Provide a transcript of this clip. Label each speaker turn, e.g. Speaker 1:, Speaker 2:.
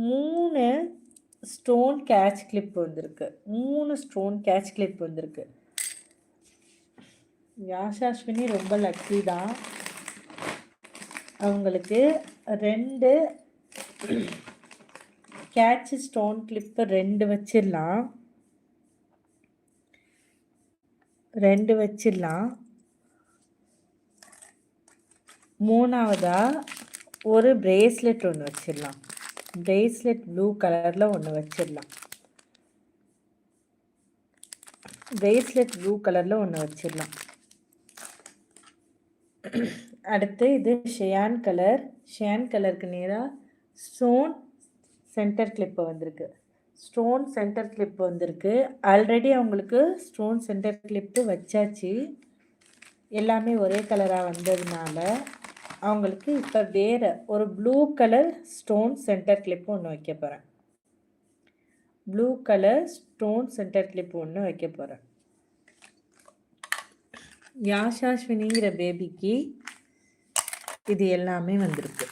Speaker 1: 3 stone catch clip வந்திருக்கு. 3 stone catch clip வந்திருக்கு. யாஷாஸ்வினி ரொம்ப லக்கி தான். அவங்களுக்கு 2 கேட்ச் ஸ்டோன் கிளிப்பு 2 வச்சிடலாம். 2 வச்சிடலாம். 3வதா ஒரு பிரேஸ்லெட் ஒன்று வச்சிடலாம். பிரேஸ்லெட் ப்ளூ கலரில் ஒன்று வச்சிடலாம். பிரேஸ்லெட் ப்ளூ கலரில் ஒன்று வச்சிடலாம். அடுத்து இது ஷியான் கலர். ஷியான் கலருக்கு நேராக ஸ்டோன் சென்டர் கிளிப்பு வந்திருக்கு. ஸ்டோன் சென்டர் கிளிப் வந்திருக்கு. ஆல்ரெடி அவங்களுக்கு ஸ்டோன் சென்டர் கிளிப்பு வச்சாச்சு. எல்லாமே ஒரே கலராக வந்ததுனால அவங்களுக்கு இப்போ வேறு ஒரு blue colour stone centre clip ஒன்று வைக்க போகிறேன். Blue colour stone centre clip ஒன்று வைக்க போகிறேன். யாஷாஸ்வினிங்கிற பேபிக்கு இது எல்லாமே வந்திருக்கு.